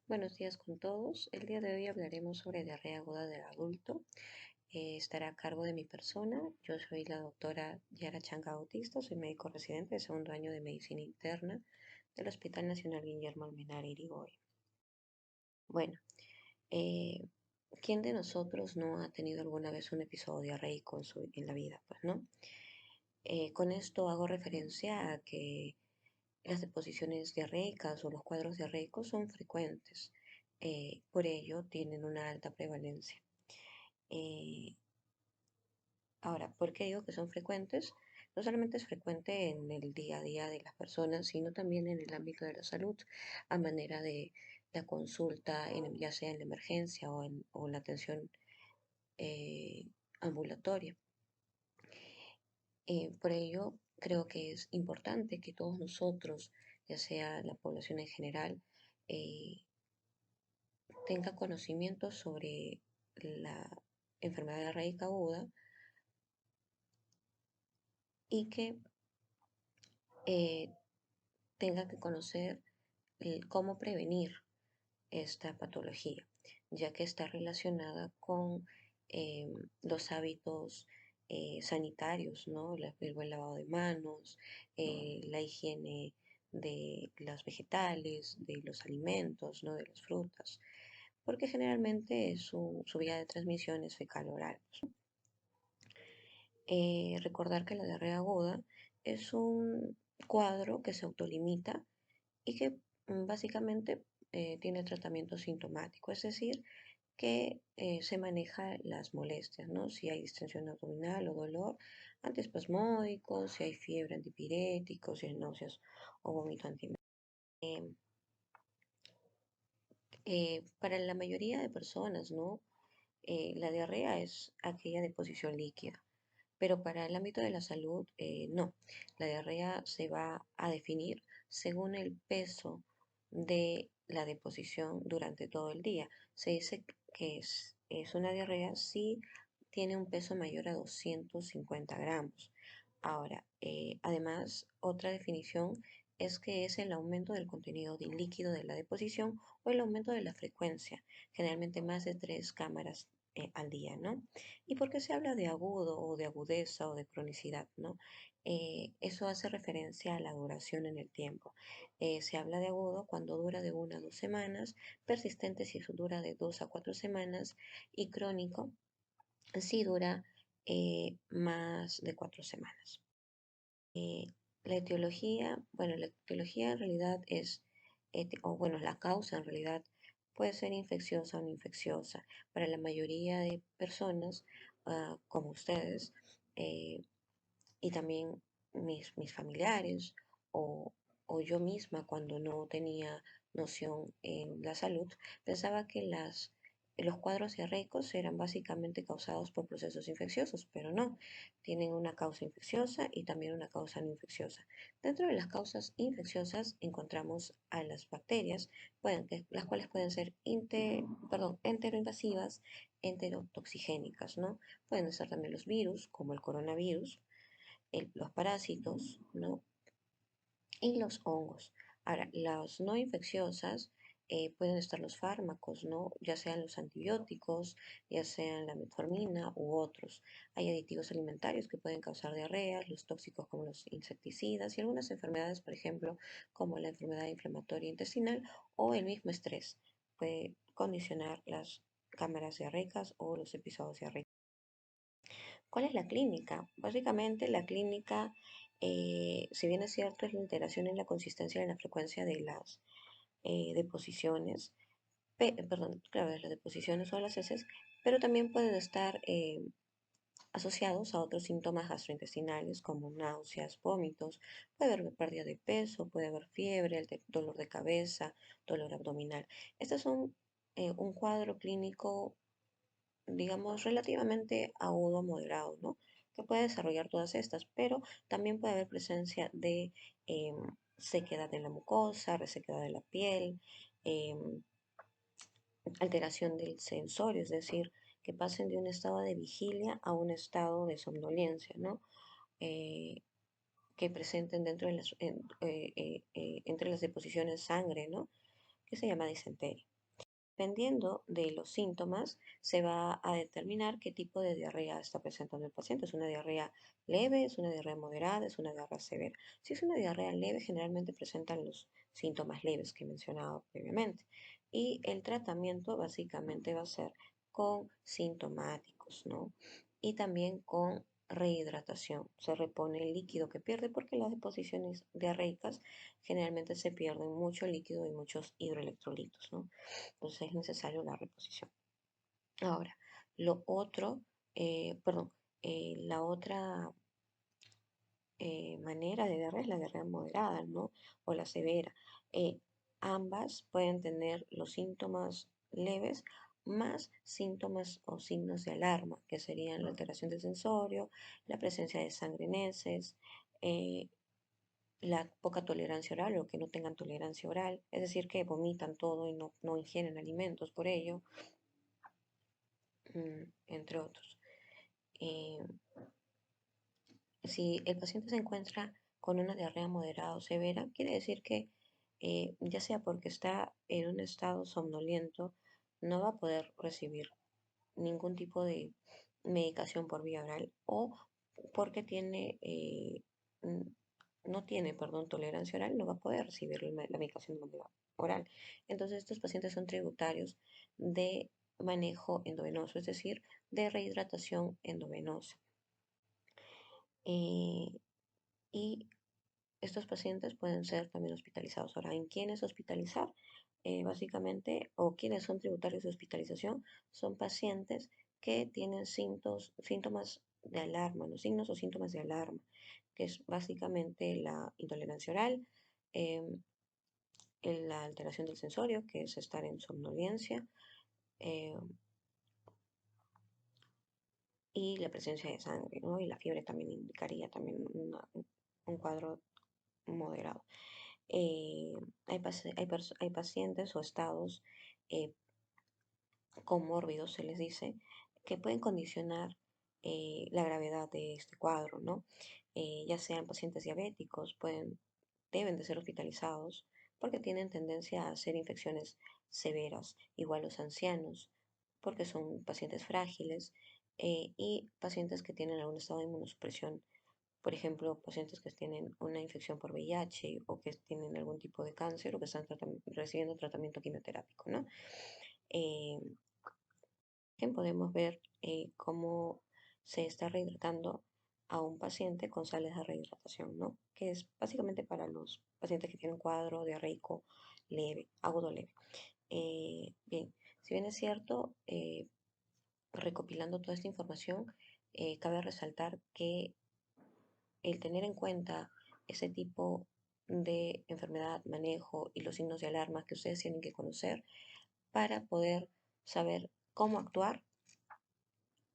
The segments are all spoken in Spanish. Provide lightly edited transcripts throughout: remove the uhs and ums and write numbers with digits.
Buenos días con todos. El día de hoy hablaremos sobre diarrea aguda del adulto. Estará a cargo de mi persona. Yo soy la doctora Yara Changa Bautista, soy médico residente de segundo año de medicina interna del Hospital Nacional Guillermo Almenara Irigoyen. Bueno, eh, ¿quién de nosotros no ha tenido alguna vez un episodio diarreico en la vida? Pues, ¿no? Con esto hago referencia a que las deposiciones diarreicas o los cuadros diarreicos son frecuentes, por ello tienen una alta prevalencia. Eh, Ahora, ¿por qué digo que son frecuentes? No solamente es frecuente en el día a día de las personas, sino también en el ámbito de la salud, a manera de la consulta, ya sea en la emergencia o la atención eh, ambulatoria. Por ello, creo que es importante que todos nosotros, ya sea la población en general, eh, tenga conocimiento sobre la enfermedad de raíz aguda y que eh, tenga que conocer cómo prevenir esta patología, ya que está relacionada con los hábitos sanitarios, ¿no? El buen lavado de manos, la higiene de las vegetales, de los alimentos, ¿no? De las frutas, porque generalmente su vía de transmisión es fecal-oral. Recordar que la diarrea aguda es un cuadro que se autolimita y que básicamente tiene tratamiento sintomático, es decir, que se maneja las molestias, ¿no? Si hay distensión abdominal o dolor, antiespasmódicos, si hay fiebre, antipiréticos, si hay náuseas o vómito antiemetico. Para la mayoría de personas, ¿no? La diarrea es aquella deposición líquida. Pero para el ámbito de la salud, no. La diarrea se va a definir según el peso de la deposición durante todo el día. Se dice que es una diarrea si tiene un peso mayor a 250 gramos. Ahora, además, otra definición es que es el aumento del contenido de líquido de la deposición o el aumento de la frecuencia, generalmente más de 3 cámaras al día, ¿no? ¿Y por qué se habla de agudo o de agudeza o de cronicidad, ¿no? Eso hace referencia a la duración en el tiempo. Se habla de agudo cuando dura de 1 a 2 semanas, persistente si dura de 2 a 4 semanas y crónico si dura más de 4 semanas. Eh, la etiología, bueno, la etiología en realidad es, o bueno, la causa en realidad puede ser infecciosa o no infecciosa. Para la mayoría de personas, como ustedes, eh, y también mis familiares o, o yo misma cuando no tenía noción en la salud, pensaba que los cuadros diarreicos eran básicamente causados por procesos infecciosos, pero no, tienen una causa infecciosa y también una causa no infecciosa. Dentro de las causas infecciosas encontramos a las bacterias, las cuales pueden ser enteroinvasivas, enterotoxigénicas, ¿no? Pueden ser también los virus, como el coronavirus, los parásitos, ¿no? Y los hongos. Ahora, las no infecciosas pueden estar los fármacos, ¿no? Ya sean los antibióticos, ya sean la metformina u otros. Hay aditivos alimentarios que pueden causar diarrea, los tóxicos como los insecticidas y algunas enfermedades, por ejemplo, como la enfermedad inflamatoria intestinal o el mismo estrés puede condicionar las cámaras diarreicas o los episodios diarreicos. ¿Cuál es la clínica? Básicamente la clínica, si bien es cierto, es la alteración en la consistencia y en la frecuencia de las deposiciones, perdón, claro, de las deposiciones o de las heces, pero también pueden estar asociados a otros síntomas gastrointestinales como náuseas, vómitos, puede haber pérdida de peso, puede haber fiebre, dolor de cabeza, dolor abdominal. Estos son un cuadro clínico digamos, relativamente agudo o moderado, ¿no? Que puede desarrollar todas estas, pero también puede haber presencia de sequedad de la mucosa, resequedad de la piel, em, alteración del sensorio, es decir, que pasen de un estado de vigilia a un estado de somnolencia, ¿no? Eh, que presenten entre las deposiciones sangre, ¿no? Que se llama disentería. Dependiendo de los síntomas, se va a determinar qué tipo de diarrea está presentando el paciente. ¿Es una diarrea leve? ¿Es una diarrea moderada? ¿Es una diarrea severa? Si es una diarrea leve, generalmente presentan los síntomas leves que he mencionado previamente. Y el tratamiento básicamente va a ser con sintomáticos, ¿no? Y también con rehidratación. Se repone el líquido que pierde porque las deposiciones diarreicas generalmente se pierden mucho líquido y muchos hidroelectrolitos, ¿no? Entonces es necesario la reposición. Ahora, lo otro, perdón, la otra manera de diarrea es la diarrea moderada, ¿no? O la severa. Eh, Ambas pueden tener los síntomas leves más síntomas o signos de alarma, que serían la alteración del sensorio, la presencia de sangre en heces, eh, la poca tolerancia oral o que no tengan tolerancia oral, es decir, que vomitan todo y no ingieren alimentos por ello, entre otros. Eh, si el paciente se encuentra con una diarrea moderada o severa, quiere decir que ya sea porque está en un estado somnoliento, no va a poder recibir ningún tipo de medicación por vía oral o porque no tiene, perdón, tolerancia oral, no va a poder recibir la medicación de manera oral. Entonces, estos pacientes son tributarios de manejo endovenoso, es decir, de rehidratación endovenosa. Eh, y estos pacientes pueden ser también hospitalizados. Ahora, ¿en quiénes hospitalizar? Básicamente, o quienes son tributarios de hospitalización, son pacientes que tienen síntomas de alarma, los signos o síntomas de alarma, que es básicamente la intolerancia oral, em, la alteración del sensorio, que es estar en somnolencia, y la presencia de sangre, ¿no? Y la fiebre también indicaría también un cuadro moderado. Eh, hay pacientes o estados eh, comórbidos, se les dice, que pueden condicionar la gravedad de este cuadro, ¿no? Ya sean pacientes diabéticos, deben de ser hospitalizados porque tienen tendencia a hacer infecciones severas, igual los ancianos, porque son pacientes frágiles y pacientes que tienen algún estado de inmunosupresión, por ejemplo, pacientes que tienen una infección por VIH o que tienen algún tipo de cáncer o que están recibiendo tratamiento quimioterápico, ¿no? Eh, Podemos ver cómo se está rehidratando a un paciente con sales de rehidratación, ¿no? Que es básicamente para los pacientes que tienen cuadro diarreico leve, agudo leve. Bien, si bien es cierto, recopilando toda esta información, cabe resaltar que el tener en cuenta ese tipo de enfermedad, manejo y los signos de alarma que ustedes tienen que conocer para poder saber cómo actuar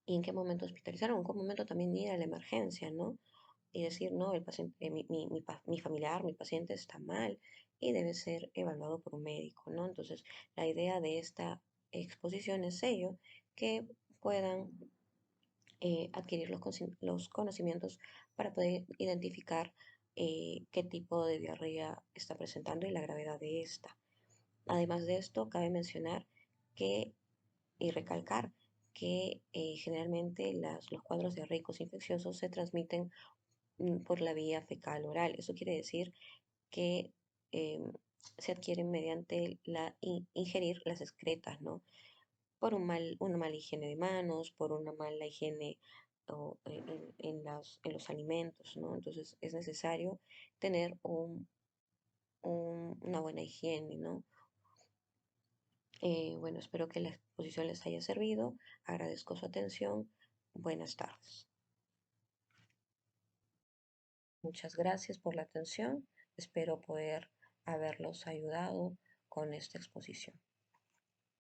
y en qué momento hospitalizar o en qué momento también ir a la emergencia, ¿no? Y decir, no, el paciente, mi familiar, mi paciente está mal y debe ser evaluado por un médico, ¿no? Entonces, la idea de esta exposición es ello, que puedan adquirir los conocimientos para poder identificar qué tipo de diarrea está presentando y la gravedad de esta. Además de esto, cabe mencionar que y recalcar que generalmente los cuadros diarreicos infecciosos se transmiten por la vía fecal oral. Eso quiere decir que em, se adquieren mediante ingerir las excretas, ¿no? Por una mala higiene de manos, por una mala higiene en los alimentos, ¿no? Entonces es necesario tener una buena higiene, ¿no? Bueno, espero que la exposición les haya servido. Agradezco su atención. Buenas tardes. Muchas gracias por la atención. Espero poder haberlos ayudado con esta exposición.